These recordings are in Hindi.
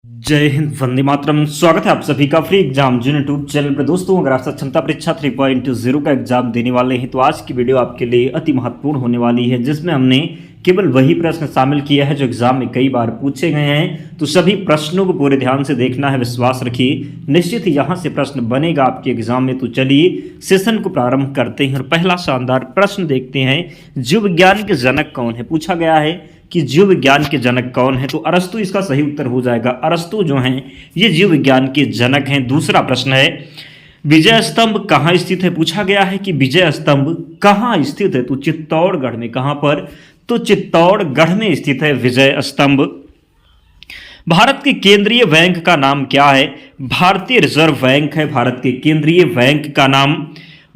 जय हिंद, वंदे मातरम। स्वागत है आप सभी का फ्री एग्जाम जून यूट्यूब चैनल पर। दोस्तों, अगर आप क्षमता परीक्षा 3.0 का एग्जाम देने वाले हैं तो आज की वीडियो आपके लिए अति महत्वपूर्ण होने वाली है, जिसमें हमने केवल वही प्रश्न शामिल किया है जो एग्जाम में कई बार पूछे गए हैं। तो सभी प्रश्नों को पूरे ध्यान से देखना है, विश्वास रखिए, निश्चित ही यहाँ से प्रश्न बनेगा आपके एग्जाम में। तो चलिए सेशन को प्रारंभ करते हैं और पहला शानदार प्रश्न देखते हैं। जीव विज्ञान के जनक कौन है? पूछा गया है कि जीव विज्ञान के जनक कौन है, तो अरस्तु इसका सही उत्तर हो जाएगा। अरस्तु जो हैं ये जीव विज्ञान के जनक हैं। दूसरा प्रश्न है, विजय स्तंभ कहाँ स्थित है? पूछा गया है कि विजय स्तंभ कहाँ स्थित है, तो चित्तौड़गढ़ में। कहाँ पर? तो चित्तौड़गढ़ में स्थित है विजय स्तंभ। भारत के केंद्रीय बैंक का नाम क्या है? भारतीय रिजर्व बैंक है भारत के केंद्रीय बैंक का नाम।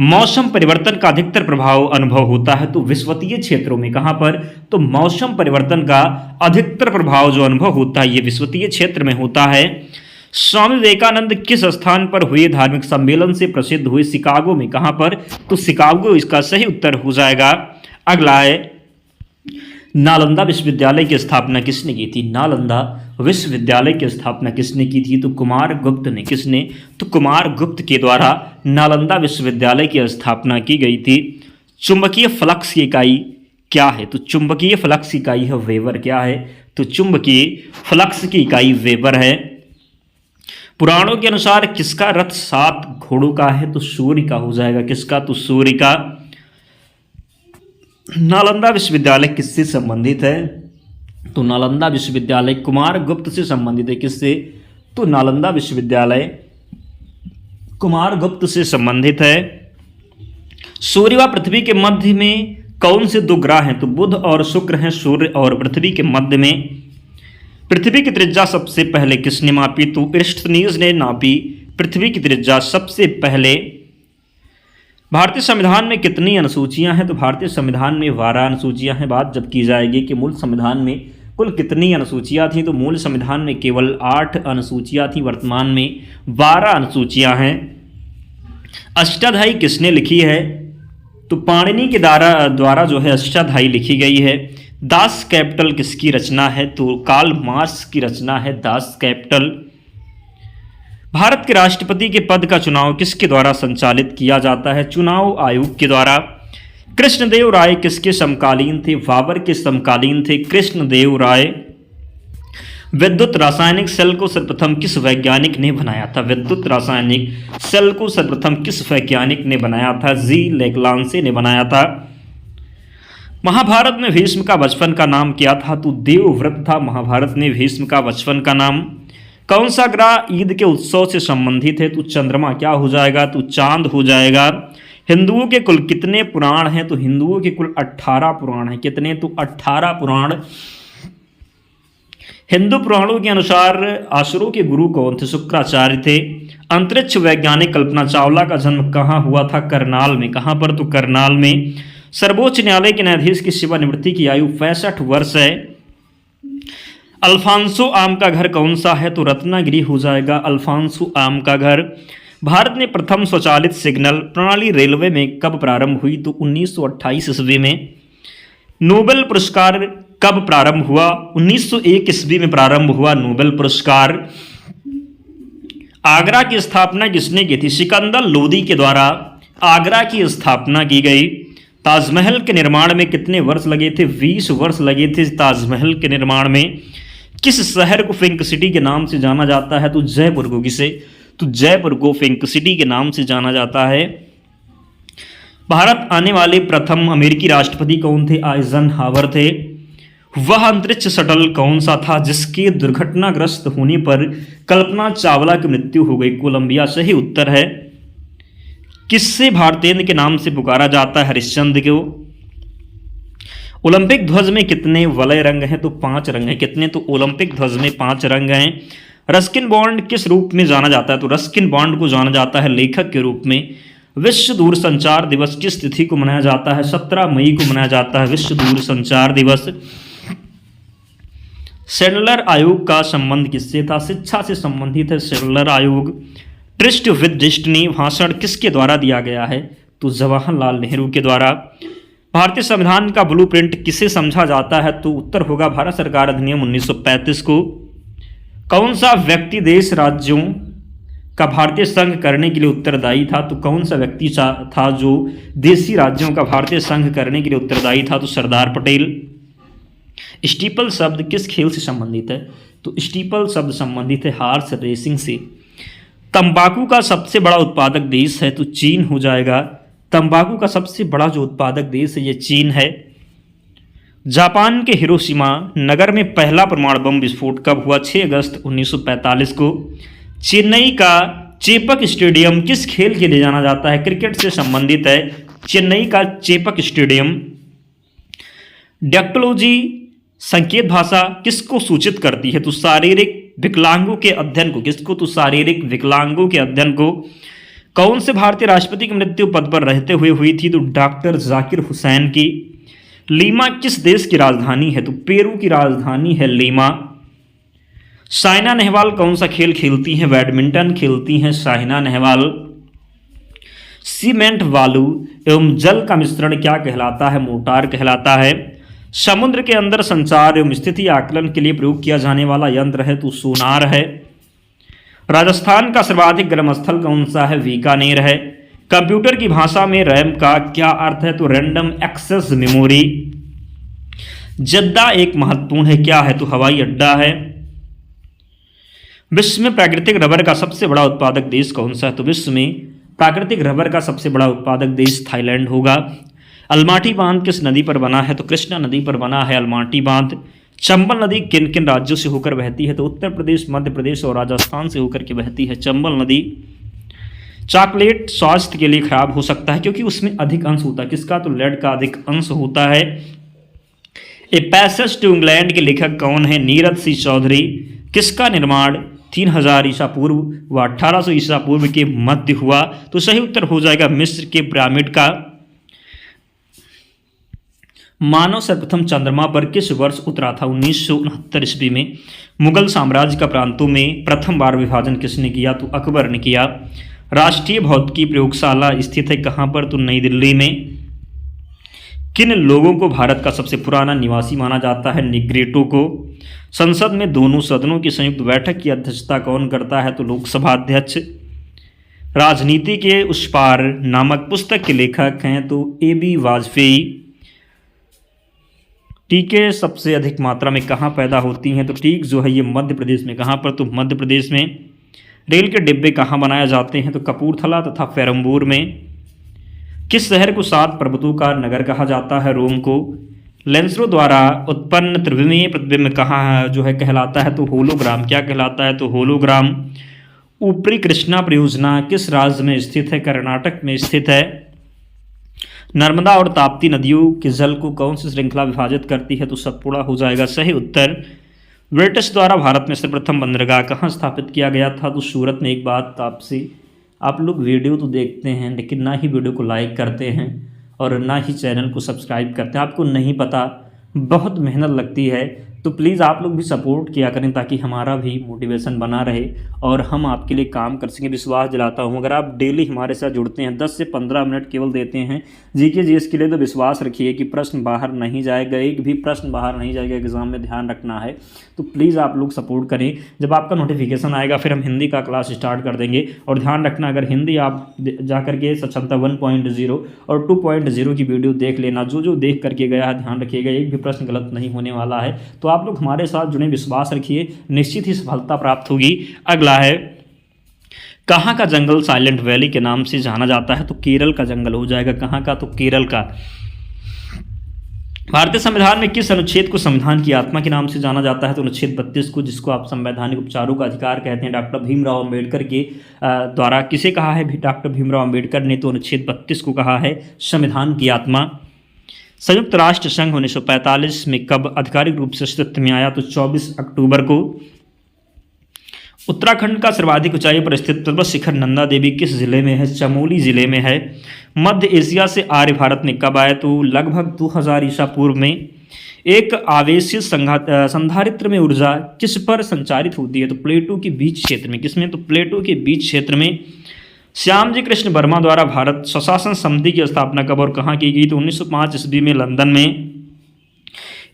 मौसम परिवर्तन का अधिकतर प्रभाव अनुभव होता है तो विषुवतीय क्षेत्रों में। कहां पर? तो मौसम परिवर्तन का अधिकतर प्रभाव जो अनुभव होता है ये विषुवतीय क्षेत्र में होता है। स्वामी विवेकानंद किस स्थान पर हुए धार्मिक सम्मेलन से प्रसिद्ध हुए? शिकागो में। कहां पर? तो शिकागो इसका सही उत्तर हो जाएगा। अगला है, नालंदा विश्वविद्यालय की स्थापना किसने की थी? नालंदा विश्वविद्यालय की स्थापना किसने की थी? तो कुमार गुप्त ने। किसने? तो कुमार गुप्त के द्वारा नालंदा विश्वविद्यालय की स्थापना की गई थी। चुंबकीय फ्लक्स की इकाई क्या है? तो चुंबकीय फ्लक्स की इकाई है वेबर। क्या है? तो चुंबकीय फ्लक्स की इकाई वेबर है। पुराणों के अनुसार किसका रथ 7 घोड़ों का है? तो सूर्य का हो जाएगा। किसका? तो सूर्य का। नालंदा विश्वविद्यालय किससे संबंधित है? तो नालंदा विश्वविद्यालय कुमार गुप्त से संबंधित है। किससे? तो नालंदा विश्वविद्यालय कुमार गुप्त से संबंधित है। सूर्य व पृथ्वी के मध्य में कौन से दो ग्रह हैं? तो बुध और शुक्र हैं सूर्य और पृथ्वी के मध्य में। पृथ्वी की त्रिज्या सबसे पहले किसने मापी? तो अरिस्टोनीज ने नापी पृथ्वी की त्रिज्या सबसे पहले। भारतीय संविधान में कितनी अनुसूचियां हैं? तो भारतीय संविधान में 12 अनुसूचियां हैं। बात जब की जाएगी कि मूल संविधान में कुल कितनी अनुसूचियां थी, तो मूल संविधान में केवल 8 अनुसूचियां थी, वर्तमान में 12 अनुसूचियां हैं। अष्टाध्यायी किसने लिखी है? तो पाणिनि के द्वारा जो है अष्टाध्यायी लिखी गई है। दास कैपिटल किसकी रचना है? तो कार्ल मार्क्स की रचना है दास कैपिटल। भारत के राष्ट्रपति के पद का चुनाव किसके द्वारा संचालित किया जाता है? चुनाव आयोग के द्वारा। कृष्णदेव राय किसके समकालीन थे? बाबर के समकालीन थे कृष्णदेव राय। विद्युत रासायनिक सेल को सर्वप्रथम किस वैज्ञानिक ने बनाया था? विद्युत रासायनिक सेल को सर्वप्रथम किस वैज्ञानिक ने बनाया था? जी लेग्लांसे ने बनाया था। महाभारत में भीष्म का बचपन का नाम क्या था? तो देवव्रत था महाभारत में भीष्म का बचपन का नाम। कौन सा ग्रह ईद के उत्सव से संबंधित है? तो चंद्रमा। क्या हो जाएगा? तो चांद हो जाएगा। हिंदुओं के कुल कितने पुराण हैं? तो हिंदुओं के कुल 18 पुराण हैं। कितने? तो 18 पुराण। हिंदू पुराणों के अनुसार असुरों के गुरु कौन थे? शुक्राचार्य थे। अंतरिक्ष वैज्ञानिक कल्पना चावला का जन्म कहाँ हुआ था? करनाल में। कहाँ पर? तो करनाल में। सर्वोच्च न्यायालय के न्यायाधीश की सेवानिवृत्ति की आयु 65 वर्ष है। अल्फांसो आम का घर कौन सा है? तो रत्नागिरी हो जाएगा अल्फांसो आम का घर। भारत में प्रथम स्वचालित सिग्नल प्रणाली रेलवे में कब प्रारंभ हुई? तो 1928 ईस्वी में। नोबेल पुरस्कार कब प्रारंभ हुआ? 1901 ईस्वी में प्रारंभ हुआ नोबेल पुरस्कार। आगरा की स्थापना किसने की थी? सिकंदर लोदी के द्वारा आगरा की स्थापना की गई। ताजमहल के निर्माण में कितने वर्ष लगे थे? 20 वर्ष लगे थे ताजमहल के निर्माण में। किस शहर को पिंक सिटी के नाम से जाना जाता है? तो जयपुर को। किसे? तो जयपुर को पिंक सिटी के नाम से जाना जाता है। भारत आने वाले प्रथम अमेरिकी राष्ट्रपति कौन थे? आइजनहावर थे। वह अंतरिक्ष शटल कौन सा था जिसके दुर्घटनाग्रस्त होने पर कल्पना चावला की मृत्यु हो गई? कोलंबिया सही उत्तर है। किससे भारतेंद्र के नाम से पुकारा जाता है? हरिश्चंद्र को। ओलंपिक ध्वज में कितने वलय रंग हैं? तो 5 रंग हैं। कितने? तो ओलंपिक ध्वज में 5 रंग हैं। रस्किन बॉन्ड किस रूप में जाना जाता है? तो रस्किन बॉन्ड को जाना जाता है लेखक के रूप में। विश्व दूरसंचार दिवस किस तिथि को मनाया जाता है? 17 मई को मनाया जाता है विश्व दूरसंचार दिवस। सेडलर आयोग का संबंध किससे था? शिक्षा से संबंधित है सेडलर आयोग। ट्रिस्ट विद डेस्टिनी भाषण किसके द्वारा दिया गया है? तो जवाहरलाल नेहरू के द्वारा। भारतीय संविधान का ब्लूप्रिंट किसे समझा जाता है? तो उत्तर होगा भारत सरकार अधिनियम 1935 को। कौन सा व्यक्ति देश राज्यों का भारतीय संघ करने के लिए उत्तरदायी था? तो कौन सा व्यक्ति था जो देशी राज्यों का भारतीय संघ करने के लिए उत्तरदायी था? तो सरदार पटेल। स्टीपल शब्द किस खेल से संबंधित है? तो स्टीपल शब्द संबंधित है हॉर्स रेसिंग से। तंबाकू का सबसे बड़ा उत्पादक देश है? तो चीन हो जाएगा। तंबाकू का सबसे बड़ा जो उत्पादक देश है ये चीन है। जापान के हिरोशिमा नगर में पहला परमाणु बम विस्फोट कब हुआ? 6 अगस्त 1945 को। चेन्नई का चेपक स्टेडियम किस खेल के लिए जाना जाता है? क्रिकेट से संबंधित है चेन्नई का चेपक स्टेडियम। डेक्टोलॉजी संकेत भाषा किसको सूचित करती है? तो शारीरिक विकलांगों के अध्ययन को। किसको? तो शारीरिक विकलांगों के अध्ययन को। कौन से भारतीय राष्ट्रपति की मृत्यु पद पर रहते हुए हुई थी? तो डॉक्टर जाकिर हुसैन की। लीमा किस देश की राजधानी है? तो पेरू की राजधानी है लीमा। साइना नेहवाल कौन सा खेल खेलती हैं? बैडमिंटन खेलती हैं साइना नेहवाल। सीमेंट बालू एवं जल का मिश्रण क्या कहलाता है? मोर्टार कहलाता है। समुद्र के अंदर संचार एवं स्थिति आकलन के लिए प्रयोग किया जाने वाला यंत्र है? तो सोनार है। राजस्थान का सर्वाधिक गर्म स्थल कौन सा है? बीकानेर है। कंप्यूटर की भाषा में रैम का क्या अर्थ है? तो रैंडम एक्सेस मेमोरी। जद्दा एक महत्वपूर्ण है क्या है? तो हवाई अड्डा है। विश्व में प्राकृतिक रबर का सबसे बड़ा उत्पादक देश कौन सा है? तो विश्व में प्राकृतिक रबर का सबसे बड़ा उत्पादक देश थाईलैंड होगा। अलमाटी बांध किस नदी पर बना है? तो कृष्णा नदी पर बना है अलमाटी बांध। चंबल नदी किन किन राज्यों से होकर बहती है? तो उत्तर प्रदेश, मध्य प्रदेश और राजस्थान से होकर के बहती है चंबल नदी। चॉकलेट स्वास्थ्य के लिए खराब हो सकता है क्योंकि उसमें अधिक अंश होता है। किसका? तो लेड का अधिक अंश होता है। ए पैसेज टू इंग्लैंड के लेखक कौन है? नीरज सिंह चौधरी। किसका निर्माण 3000 ईसा पूर्व व 1800 ईसा पूर्व के मध्य हुआ? तो सही उत्तर हो जाएगा मिस्र के पिरामिड का। मानव सर्वप्रथम चंद्रमा पर किस वर्ष उतरा था? 1969 ईस्वी में। मुगल साम्राज्य का प्रांतों में प्रथम बार विभाजन किसने किया? तो अकबर ने किया। राष्ट्रीय भौतिकी प्रयोगशाला स्थित है कहाँ पर? तो नई दिल्ली में। किन लोगों को भारत का सबसे पुराना निवासी माना जाता है? निग्रेटो को। संसद में दोनों सदनों की संयुक्त बैठक की अध्यक्षता कौन करता है? तो लोकसभा अध्यक्ष। राजनीति के उस पार नामक पुस्तक के लेखक हैं? तो AB वाजपेयी। टीके सबसे अधिक मात्रा में कहाँ पैदा होती हैं? तो टीक जो है ये मध्य प्रदेश में। कहाँ पर? तो मध्य प्रदेश में। रेल के डिब्बे कहाँ बनाए जाते हैं? तो कपूरथला तथा पेरम्बूर में। किस शहर को 7 पर्वतों का नगर कहा जाता है? रोम को। लेंसरों द्वारा उत्पन्न त्रिविमीय प्रतिबिंब कहाँ जो है कहलाता है? तो होलोग्राम। क्या कहलाता है? तो होलोग्राम। ऊपरी कृष्णा परियोजना किस राज्य में स्थित है? कर्नाटक में स्थित है। नर्मदा और ताप्ती नदियों के जल को कौन सी श्रृंखला विभाजित करती है? तो सतपुड़ा हो जाएगा सही उत्तर। ब्रिटिश द्वारा भारत में सर्वप्रथम बंदरगाह कहाँ स्थापित किया गया था? तो सूरत में। एक बात आपसे, आप लोग वीडियो तो देखते हैं लेकिन ना ही वीडियो को लाइक करते हैं और ना ही चैनल को सब्सक्राइब करते हैं। आपको नहीं पता, बहुत मेहनत लगती है, तो प्लीज़ आप लोग भी सपोर्ट किया करें ताकि हमारा भी मोटिवेशन बना रहे और हम आपके लिए काम कर सकें। विश्वास दिलाता हूं, अगर आप डेली हमारे साथ जुड़ते हैं, 10 से 15 मिनट केवल देते हैं जीके जीएस के लिए, तो विश्वास रखिए कि प्रश्न बाहर नहीं जाएगा, एक भी प्रश्न बाहर नहीं जाएगा। एग्जाम में ध्यान रखना है, तो प्लीज़ आप लोग सपोर्ट करें। जब आपका नोटिफिकेशन आएगा फिर हम हिंदी का क्लास स्टार्ट कर देंगे। और ध्यान रखना, अगर हिंदी आप जा करके सक्षमता 1.0 और 2.0 की वीडियो देख लेना, जो देख करके गया है ध्यान रखिएगा, एक भी प्रश्न गलत नहीं होने वाला है। तो आप लोग हमारे साथ जुड़े, विश्वास रखिए, निश्चित ही सफलता प्राप्त होगी। अगला है, कहाँ का जंगल साइलेंट वैली के नाम से जाना जाता है? तो केरल का जंगल हो जाएगा। कहाँ का? तो केरल का। भारतीय संविधान में किस अनुच्छेद को संविधान की आत्मा के नाम से जाना जाता है? तो अनुच्छेद 32 को, जिसको आप संवैधानिक उपचारों का अधिकार कहते हैं। डॉक्टर भीमराव अंबेडकर के द्वारा किसे कहा है? डॉक्टर भीमराव अंबेडकर ने तो अनुच्छेद 32 को कहा है संविधान की आत्मा। संयुक्त राष्ट्र संघ 1945 में कब आधिकारिक रूप से अस्तित्व में आया? तो 24 अक्टूबर को। उत्तराखंड का सर्वाधिक ऊंचाई पर स्थित पर्वत शिखर नंदा देवी किस जिले में है? चमोली जिले में है। मध्य एशिया से आर्य भारत में कब आए? तो लगभग 2000 ईसा पूर्व में। एक आवेशित संधारित्र में ऊर्जा किस पर संचारित होती है? तो प्लेटो के बीच क्षेत्र में। किसमें? तो प्लेटो के बीच क्षेत्र में। श्यामजी कृष्ण वर्मा द्वारा भारत स्वशासन समिति की स्थापना कब और कहाँ की गई? तो 1905 ईस्वी में लंदन में।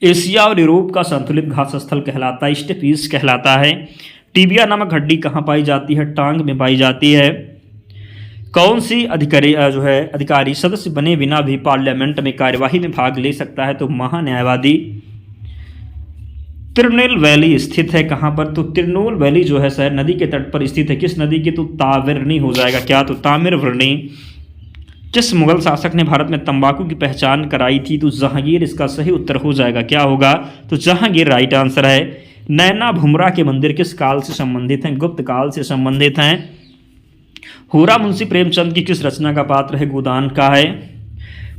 एशिया और यूरोप का संतुलित घास स्थल कहलाता है, स्टेपीज कहलाता है। टिबिया नामक हड्डी कहाँ पाई जाती है? टांग में पाई जाती है। कौन सी अधिकारी सदस्य बने बिना भी पार्लियामेंट में कार्यवाही में भाग ले सकता है? तो महान्यायवादी। तिरुनेल वैली स्थित है कहाँ पर? तो तिरुनेल वैली जो है शहर नदी के तट पर स्थित है। किस नदी की? तो तामिरबरनी हो जाएगा। क्या? तो तामिरबरनी। किस मुगल शासक ने भारत में तंबाकू की पहचान कराई थी? तो जहांगीर इसका सही उत्तर हो जाएगा। क्या होगा? तो जहांगीर राइट आंसर है। नैना भुमरा के मंदिर किस काल से संबंधित हैं? गुप्त काल से संबंधित हैं। होरा मुंशी प्रेमचंद की किस रचना का पात्र है? गोदान का है।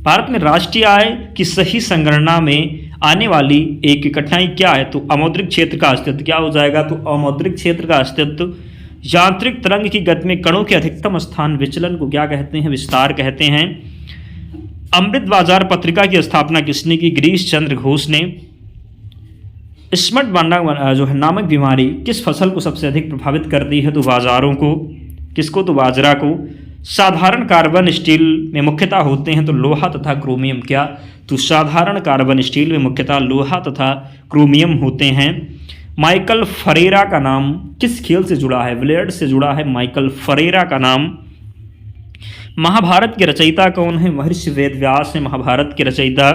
भारत में राष्ट्रीय आय की सही संगणना में आने वाली एक कठिनाई क्या है? तो अमौद्रिक क्षेत्र का अस्तित्व। क्या हो जाएगा? तो अमौद्रिक क्षेत्र का अस्तित्व। यांत्रिक तरंग की गति में कणों के अधिकतम स्थान विचलन को क्या कहते हैं? विस्तार कहते हैं। अमृत बाजार पत्रिका की स्थापना किसने की? गिरीश चंद्र घोष ने। स्मट बांडा नामक बीमारी किस फसल को सबसे अधिक प्रभावित करती है? तो बाजारों को। किसको? तो बाजरा को। साधारण कार्बन स्टील में मुख्यतः होते हैं तो लोहा तथा क्रोमियम। क्या? तो साधारण कार्बन स्टील में मुख्यतः लोहा तथा क्रोमियम होते हैं। माइकल फरेरा का नाम किस खेल से जुड़ा है? बिलियर्ड्स से जुड़ा है माइकल फरेरा का नाम। महाभारत के रचयिता कौन है? महर्षि वेदव्यास है महाभारत के रचयिता।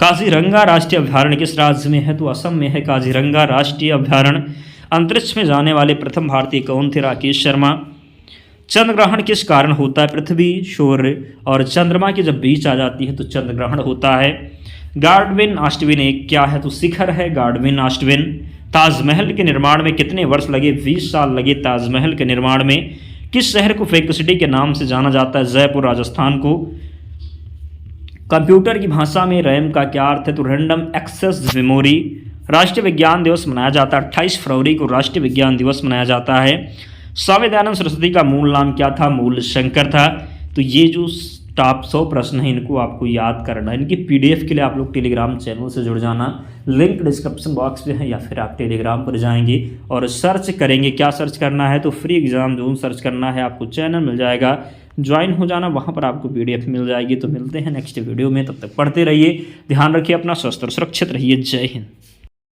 काजीरंगा राष्ट्रीय अभ्यारण्य किस राज्य में है? तो असम में है काजीरंगा राष्ट्रीय अभ्यारण्य। अंतरिक्ष में जाने वाले प्रथम भारतीय कौन थे? राकेश शर्मा। चंद्रग्रहण किस कारण होता है? पृथ्वी, सूर्य और चंद्रमा के जब बीच आ जाती है तो चंद्रग्रहण होता है। गार्डविन आस्टविन एक क्या है? तो शिखर है गार्डविन आस्टविन। ताजमहल के निर्माण में कितने वर्ष लगे? 20 साल लगे ताजमहल के निर्माण में। किस शहर को फेक सिटी के नाम से जाना जाता है? जयपुर राजस्थान को। कंप्यूटर की भाषा में रैम का क्या अर्थ है? तो रैंडम एक्सेस मेमोरी। राष्ट्रीय विज्ञान दिवस मनाया जाता है 28 फरवरी को राष्ट्रीय विज्ञान दिवस मनाया जाता है। स्वामी दयानंद सरस्वती का मूल नाम क्या था? मूल शंकर था। तो ये जो टॉप 100 प्रश्न हैं इनको आपको याद करना है। इनकी पीडीएफ के लिए आप लोग टेलीग्राम चैनल से जुड़ जाना। लिंक डिस्क्रिप्शन बॉक्स में है या फिर आप टेलीग्राम पर जाएंगे और सर्च करेंगे। क्या सर्च करना है? तो फ्री एग्जाम जोन सर्च करना है। आपको चैनल मिल जाएगा, ज्वाइन हो जाना, वहाँ पर आपको पीडीएफ मिल जाएगी। तो मिलते हैं नेक्स्ट वीडियो में, तब तक पढ़ते रहिए, ध्यान रखिए अपना, स्वस्थ और सुरक्षित रहिए। जय हिंद।